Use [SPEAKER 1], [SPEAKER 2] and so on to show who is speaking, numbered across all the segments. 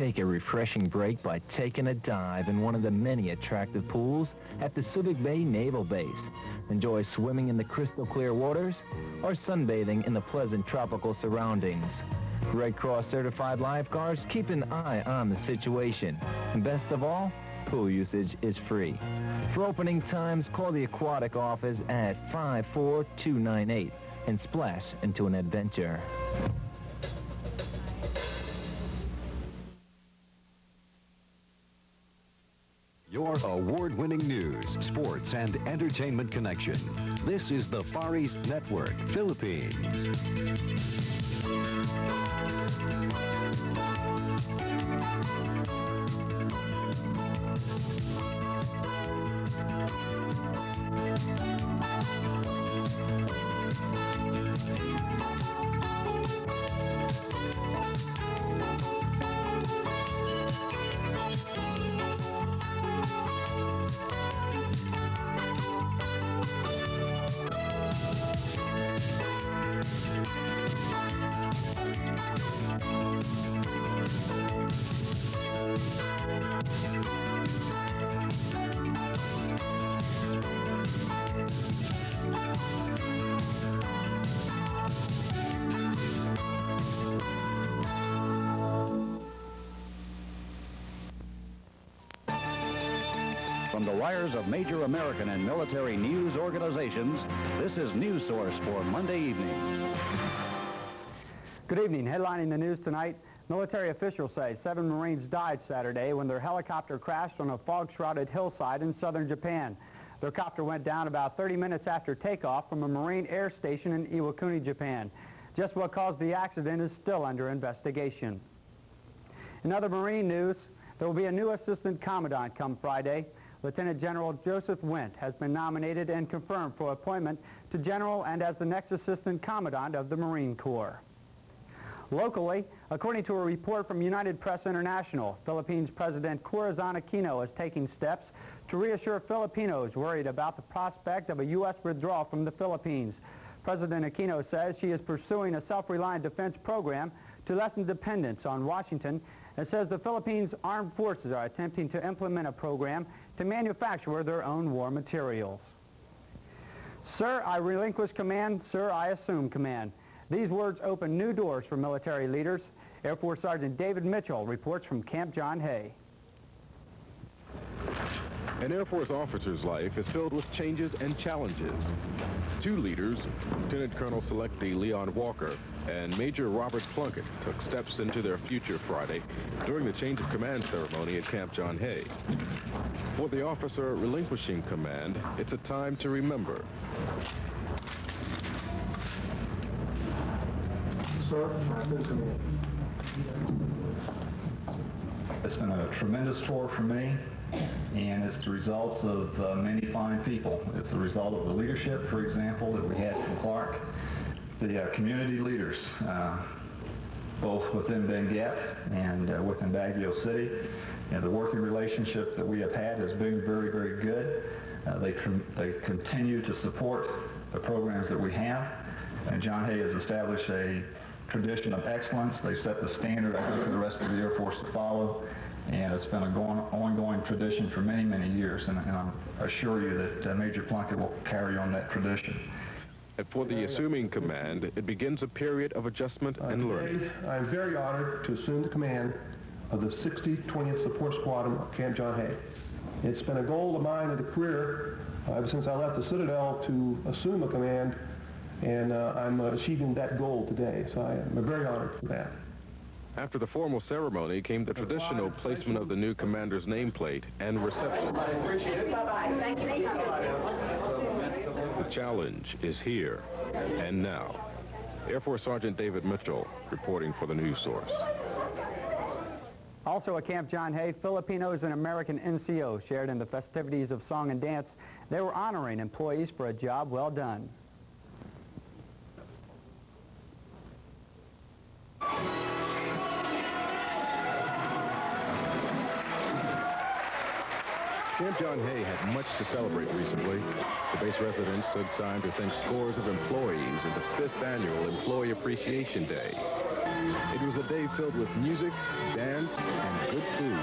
[SPEAKER 1] Take a refreshing break by taking a dive in one of the many attractive pools at the Subic Bay Naval Base. Enjoy swimming in the crystal clear waters or sunbathing in the pleasant tropical surroundings. Red Cross certified lifeguards keep an eye on the situation. And best of all, pool usage is free. For opening times, call the aquatic office at 54298 and splash into an adventure.
[SPEAKER 2] Your award-winning news, sports, and entertainment connection. This is the Far East Network, Philippines.
[SPEAKER 3] From the wires of major American and military news organizations, this is News Source for Monday evening.
[SPEAKER 4] Good evening. Headlining the news tonight, military officials say 7 Marines died Saturday when their helicopter crashed on a fog-shrouded hillside in southern Japan. Their copter went down about 30 minutes after takeoff from a Marine air station in Iwakuni, Japan. Just what caused the accident is still under investigation. In other Marine news, there will be a new assistant commandant come Friday. Lieutenant General Joseph Wendt has been nominated and confirmed for appointment to General and as the next Assistant Commandant of the Marine Corps. Locally, according to a report from United Press International, Philippines President Corazon Aquino is taking steps to reassure Filipinos worried about the prospect of a U.S. withdrawal from the Philippines. President Aquino says she is pursuing a self-reliant defense program to lessen dependence on Washington and says the Philippines Armed Forces are attempting to implement a program to manufacture their own war materials. Sir, I relinquish command. Sir, I assume command. These words open new doors for military leaders. Air Force Sergeant David Mitchell reports from Camp John Hay.
[SPEAKER 5] An Air Force officer's life is filled with changes and challenges. 2 leaders, Lieutenant Colonel Selectee Leon Walker and Major Robert Plunkett, took steps into their future Friday during the change of command ceremony at Camp John Hay. For the officer relinquishing command, it's a time to remember.
[SPEAKER 6] Sir, I assume command. It's been a tremendous tour for me, and it's the results of many fine people. It's the result of the leadership, for example, that we had from Clark, the community leaders, both within Benguet and within Baguio City. And the working relationship that we have had has been very, very good. They continue to support the programs that we have. And John Hay has established a tradition of excellence. They set the standard, I think, for the rest of the Air Force to follow. And it's been an ongoing tradition for many, many years. And I assure you that Major Plunkett will carry on that tradition.
[SPEAKER 5] And for the assuming command, it begins a period of adjustment and learning.
[SPEAKER 7] I'm very honored to assume the command of the 60th 20th Support Squadron of Camp John Hay. It's been a goal of mine in the career ever since I left the Citadel to assume a command, and I'm achieving that goal today, so I am very honored for that.
[SPEAKER 5] After the formal ceremony came the traditional placement of the new commander's nameplate and reception.
[SPEAKER 8] I appreciate it. Bye-bye. Thank you.
[SPEAKER 5] The challenge is here and now. Air Force Sergeant David Mitchell reporting for the News Source.
[SPEAKER 4] Also at Camp John Hay, Filipinos and American NCOs shared in the festivities of song and dance. They were honoring employees for a job well done.
[SPEAKER 5] Camp John Hay had much to celebrate recently. The base residents took time to thank scores of employees at the 5th Annual Employee Appreciation Day. It was a day filled with music, dance, and good food.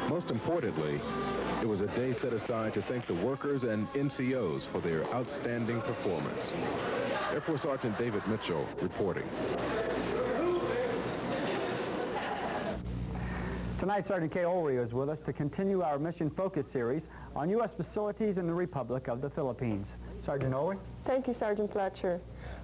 [SPEAKER 5] Most importantly, it was a day set aside to thank the workers and NCOs for their outstanding performance. Air Force Sergeant David Mitchell reporting.
[SPEAKER 4] Tonight, Sergeant Kay Olry is with us to continue our Mission Focus series on U.S. facilities in the Republic of the Philippines. Sergeant Olry?
[SPEAKER 9] Thank you, Sergeant Fletcher.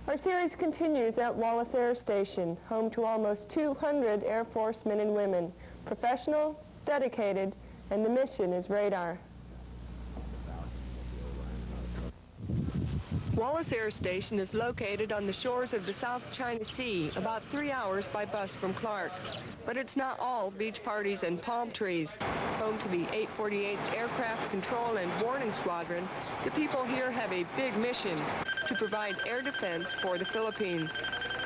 [SPEAKER 9] Our series continues at Wallace Air Station, home to almost 200 Air Force men and women, professional, dedicated, and the mission is radar. Wallace Air Station is located on the shores of the South China Sea, about 3 hours by bus from Clark. But it's not all beach parties and palm trees. Home to the 848th Aircraft Control and Warning Squadron, the people here have a big mission to provide air defense for the Philippines.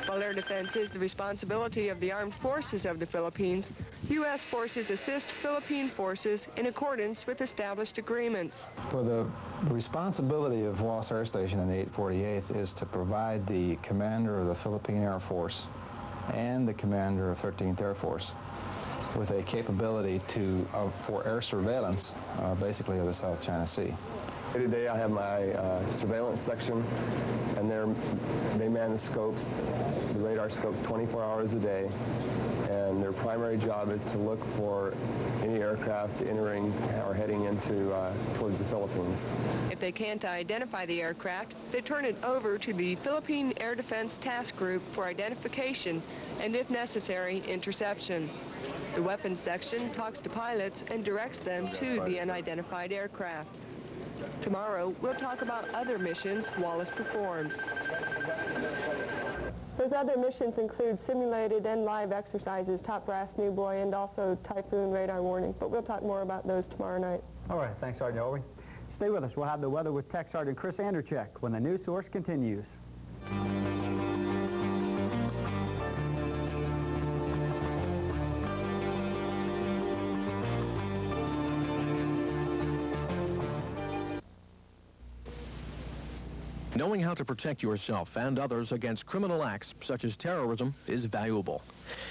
[SPEAKER 9] While air defense is the responsibility of the armed forces of the Philippines, U.S. forces assist Philippine forces in accordance with established agreements.
[SPEAKER 10] Well, the responsibility of Wallace Air Station in the 848th is to provide the commander of the Philippine Air Force and the commander of 13th Air Force with a capability for air surveillance, basically of the South China Sea.
[SPEAKER 11] Today I have my surveillance section, and they man the scopes, the radar scopes 24 hours a day, and their primary job is to look for any aircraft entering or heading into towards the Philippines.
[SPEAKER 9] If they can't identify the aircraft, they turn it over to the Philippine Air Defense Task Group for identification and, if necessary, interception. The weapons section talks to pilots and directs them to the unidentified aircraft. Tomorrow, we'll talk about other missions Wallace performs. Those other missions include simulated and live exercises, Top Brass New Boy, and also Typhoon Radar Warning. But we'll talk more about those tomorrow night.
[SPEAKER 4] All right, thanks, Sergeant Olry. Stay with us. We'll have the weather with Tech Sergeant Chris Anderchek when the news source continues.
[SPEAKER 12] Knowing how to protect yourself and others against criminal acts such as terrorism is valuable.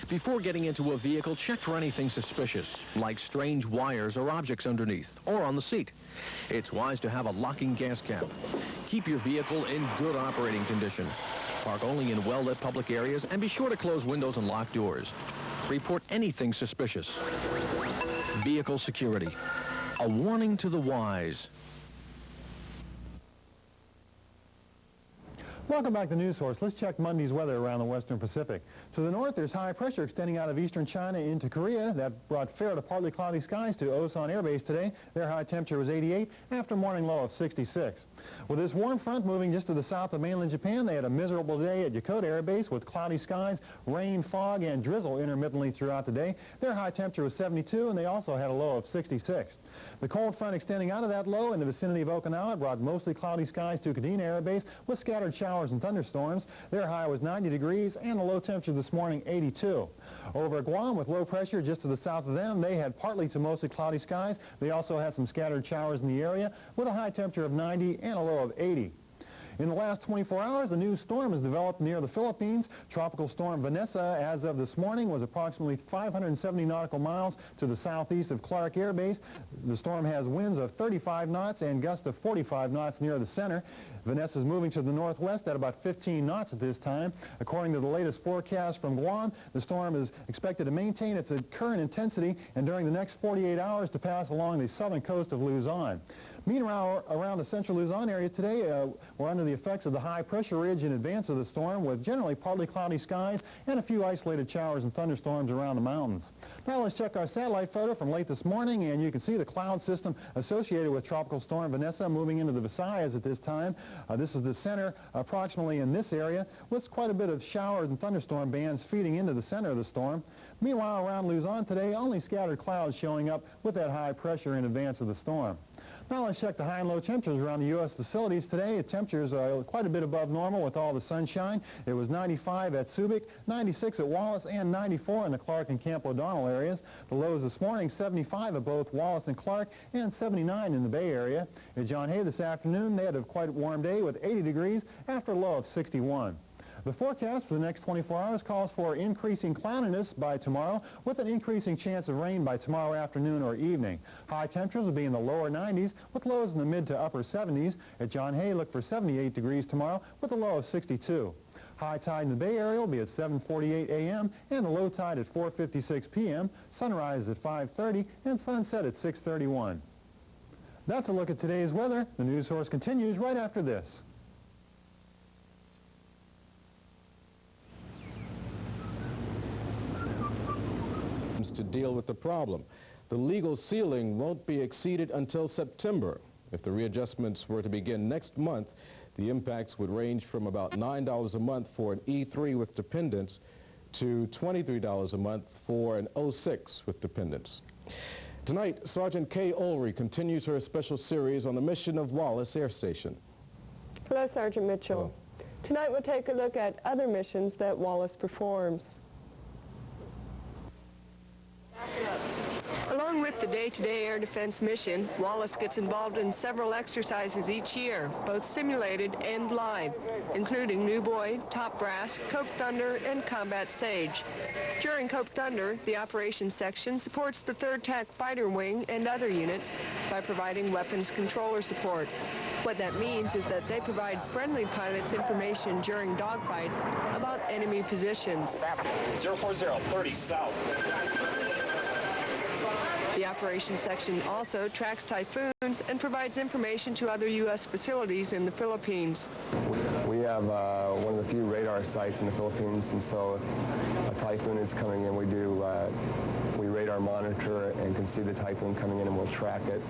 [SPEAKER 12] Before getting into a vehicle, check for anything suspicious, like strange wires or objects underneath or on the seat. It's wise to have a locking gas cap. Keep your vehicle in good operating condition. Park only in well-lit public areas and be sure to close windows and lock doors. Report anything suspicious. Vehicle security. A warning to the wise.
[SPEAKER 13] Welcome back to News Source. Let's check Monday's weather around the Western Pacific. To the north, there's high pressure extending out of eastern China into Korea. That brought fair to partly cloudy skies to Osan Air Base today. Their high temperature was 88 after morning low of 66. With this warm front moving just to the south of mainland Japan, they had a miserable day at Yokota Air Base with cloudy skies, rain, fog, and drizzle intermittently throughout the day. Their high temperature was 72, and they also had a low of 66. The cold front extending out of that low in the vicinity of Okinawa brought mostly cloudy skies to Kadena Air Base with scattered showers and thunderstorms. Their high was 90 degrees, and the low temperature this morning, 82. Over at Guam, with low pressure just to the south of them, they had partly to mostly cloudy skies. They also had some scattered showers in the area with a high temperature of 90 and a low of 80. In the last 24 hours, a new storm has developed near the Philippines. Tropical storm Vanessa, as of this morning, was approximately 570 nautical miles to the southeast of Clark Air Base. The storm has winds of 35 knots and gusts of 45 knots near the center. Vanessa is moving to the northwest at about 15 knots at this time. According to the latest forecast from Guam, the storm is expected to maintain its current intensity and during the next 48 hours to pass along the southern coast of Luzon. Meanwhile, around the central Luzon area today, we're under the effects of the high pressure ridge in advance of the storm with generally partly cloudy skies and a few isolated showers and thunderstorms around the mountains. Now let's check our satellite photo from late this morning, and you can see the cloud system associated with Tropical Storm Vanessa moving into the Visayas at this time. This is the center approximately in this area with quite a bit of showers and thunderstorm bands feeding into the center of the storm. Meanwhile, around Luzon today, only scattered clouds showing up with that high pressure in advance of the storm. Now let's check the high and low temperatures around the U.S. facilities today. The temperatures are quite a bit above normal with all the sunshine. It was 95 at Subic, 96 at Wallace, and 94 in the Clark and Camp O'Donnell areas. The lows this morning, 75 at both Wallace and Clark, and 79 in the Bay Area. At John Hay this afternoon, they had a quite warm day with 80 degrees after a low of 61. The forecast for the next 24 hours calls for increasing cloudiness by tomorrow with an increasing chance of rain by tomorrow afternoon or evening. High temperatures will be in the lower 90s with lows in the mid to upper 70s. At John Hay, look for 78 degrees tomorrow with a low of 62. High tide in the Bay Area will be at 7:48 a.m. and the low tide at 4:56 p.m., sunrise at 5:30 and sunset at 6:31. That's a look at today's weather. The news source continues right after this.
[SPEAKER 5] To deal with the problem. The legal ceiling won't be exceeded until September. If the readjustments were to begin next month, the impacts would range from about $9 a month for an E3 with dependents to $23 a month for an 06 with dependents. Tonight, Sergeant Kay Ulrey continues her special series on the mission of Wallace Air Station.
[SPEAKER 9] Hello, Sergeant Mitchell.
[SPEAKER 5] Hello.
[SPEAKER 9] Tonight we'll take a look at other missions that Wallace performs. Along with the day-to-day air defense mission, Wallace gets involved in several exercises each year, both simulated and live, including New Boy, Top Brass, Cope Thunder, and Combat Sage. During Cope Thunder, the operations section supports the 3rd TAC Fighter Wing and other units by providing weapons controller support. What that means is that they provide friendly pilots information during dogfights about enemy positions.
[SPEAKER 14] 040, 30 south.
[SPEAKER 9] The operations section also tracks typhoons and provides information to other U.S. facilities in the Philippines.
[SPEAKER 11] We have one of the few radar sites in the Philippines, and so a typhoon is coming in. We radar monitor and can see the typhoon coming in, and we'll track it.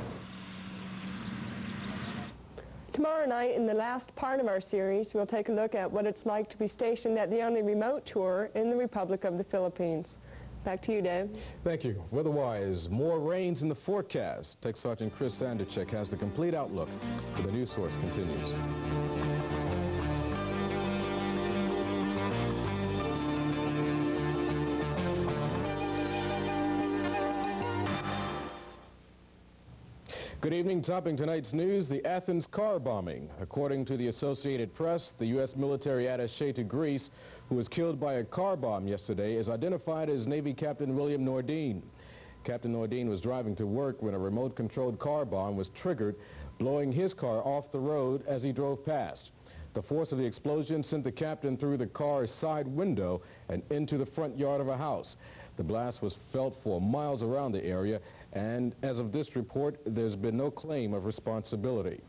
[SPEAKER 9] Tomorrow night, in the last part of our series, we'll take a look at what it's like to be stationed at the only remote tour in the Republic of the Philippines. Back to you, Dave.
[SPEAKER 5] Thank you. Weather-wise, more rains in the forecast. Tech Sergeant Chris Sanderchick has the complete outlook. The news source continues. Good evening. Topping tonight's news, the Athens car bombing. According to the Associated Press, the U.S. military attaché to Greece, who was killed by a car bomb yesterday, is identified as Navy Captain William Nordine. Captain Nordine was driving to work when a remote-controlled car bomb was triggered, blowing his car off the road as he drove past. The force of the explosion sent the captain through the car's side window and into the front yard of a house. The blast was felt for miles around the area, and as of this report, there's been no claim of responsibility.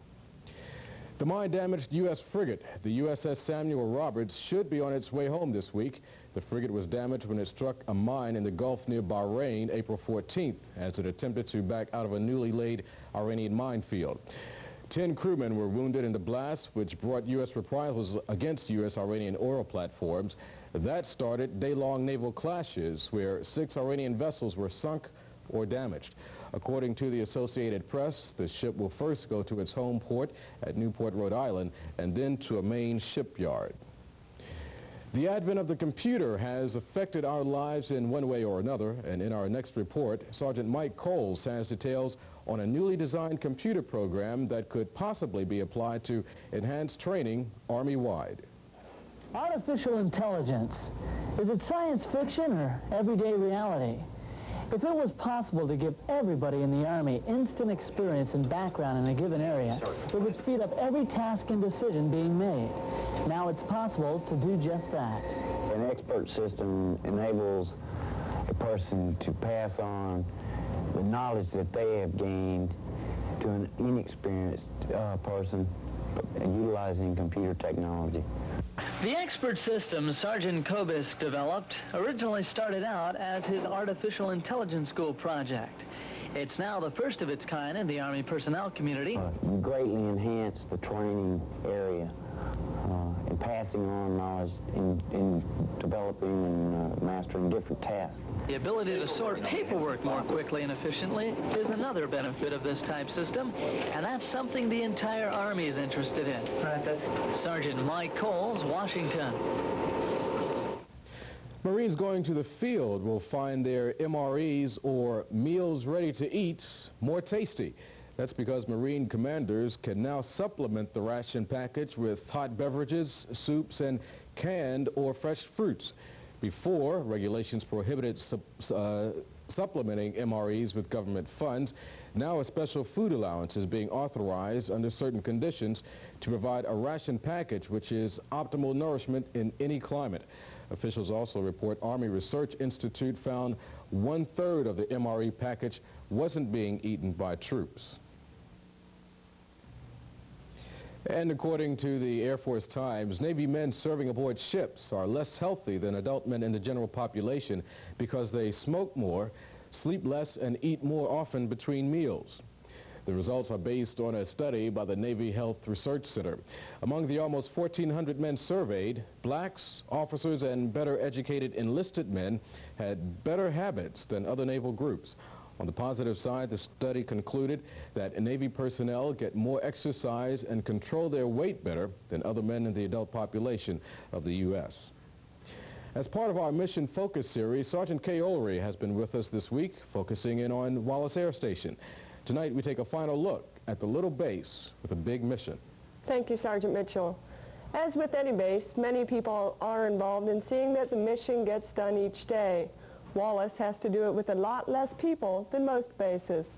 [SPEAKER 5] The mine-damaged U.S. frigate, the USS Samuel Roberts, should be on its way home this week. The frigate was damaged when it struck a mine in the Gulf near Bahrain April 14th as it attempted to back out of a newly laid Iranian minefield. 10 crewmen were wounded in the blast, which brought U.S. reprisals against U.S.-Iranian oil platforms. That started day-long naval clashes where 6 Iranian vessels were sunk or damaged. According to the Associated Press, the ship will first go to its home port at Newport, Rhode Island, and then to a main shipyard. The advent of the computer has affected our lives in one way or another, and in our next report, Sergeant Mike Coles has details on a newly designed computer program that could possibly be applied to enhance training Army-wide.
[SPEAKER 15] Artificial intelligence, is it science fiction or everyday reality? If it was possible to give everybody in the Army instant experience and background in a given area, it would speed up every task and decision being made. Now it's possible to do just that.
[SPEAKER 16] An expert system enables a person to pass on the knowledge that they have gained to an inexperienced person utilizing computer technology.
[SPEAKER 15] The expert system Sergeant Kobisk developed originally started out as his artificial intelligence school project. It's now the first of its kind in the Army personnel community.
[SPEAKER 16] Greatly enhanced the training area, passing on knowledge in developing and mastering different tasks.
[SPEAKER 15] The ability to sort paperwork more quickly and efficiently is another benefit of this type system, and that's something the entire Army is interested in. Right, that's Sergeant Mike Coles, Washington.
[SPEAKER 5] Marines going to the field will find their MREs, or meals ready to eat, more tasty. That's because Marine commanders can now supplement the ration package with hot beverages, soups, and canned or fresh fruits. Before, regulations prohibited supplementing MREs with government funds. Now a special food allowance is being authorized under certain conditions to provide a ration package which is optimal nourishment in any climate. Officials also report Army Research Institute found 1/3 of the MRE package wasn't being eaten by troops. And according to the Air Force Times, Navy men serving aboard ships are less healthy than adult men in the general population because they smoke more, sleep less, and eat more often between meals. The results are based on a study by the Navy Health Research Center. Among the almost 1,400 men surveyed, blacks, officers, and better educated enlisted men had better habits than other naval groups. On the positive side, the study concluded that Navy personnel get more exercise and control their weight better than other men in the adult population of the U.S. As part of our Mission Focus series, Sergeant Kay Olery has been with us this week, focusing in on Wallace Air Station. Tonight, we take a final look at the little base with a big mission.
[SPEAKER 9] Thank you, Sergeant Mitchell. As with any base, many people are involved in seeing that the mission gets done each day. Wallace has to do it with a lot less people than most bases.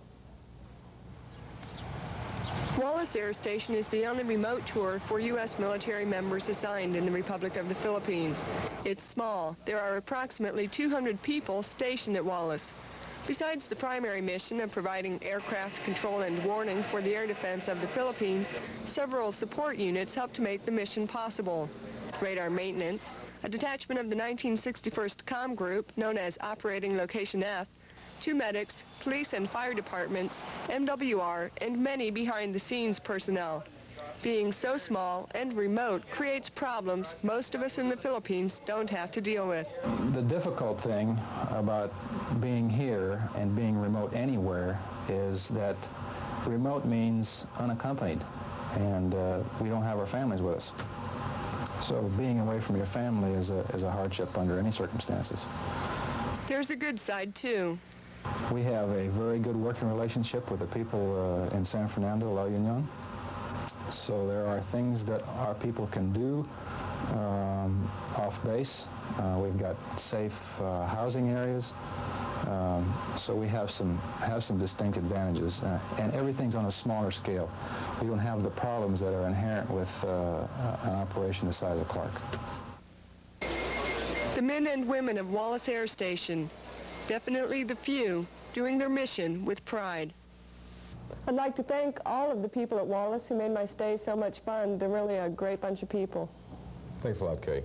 [SPEAKER 9] Wallace Air Station is the only remote tour for U.S. military members assigned in the Republic of the Philippines. It's small. There are approximately 200 people stationed at Wallace. Besides the primary mission of providing aircraft control and warning for the air defense of the Philippines, several support units help to make the mission possible. Radar maintenance, a detachment of the 1961st Com Group, known as Operating Location F, 2 medics, police and fire departments, MWR, and many behind-the-scenes personnel. Being so small and remote creates problems most of us in the Philippines don't have to deal with.
[SPEAKER 10] The difficult thing about being here and being remote anywhere is that remote means unaccompanied, and we don't have our families with us. So being away from your family is a hardship under any circumstances.
[SPEAKER 9] There's a good side, too.
[SPEAKER 10] We have a very good working relationship with the people in San Fernando, La Union. So there are things that our people can do off base. We've got safe housing areas. So we have some distinct advantages, and everything's on a smaller scale. We don't have the problems that are inherent with an operation the size of Clark.
[SPEAKER 9] The men and women of Wallace Air Station, definitely the few, doing their mission with pride. I'd like to thank all of the people at Wallace who made my stay so much fun. They're really a great bunch of people.
[SPEAKER 5] Thanks a lot, Kay.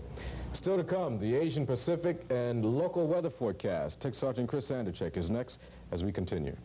[SPEAKER 5] Still to come, the Asian Pacific and local weather forecast. Tech Sergeant Chris Sandercheck is next as we continue.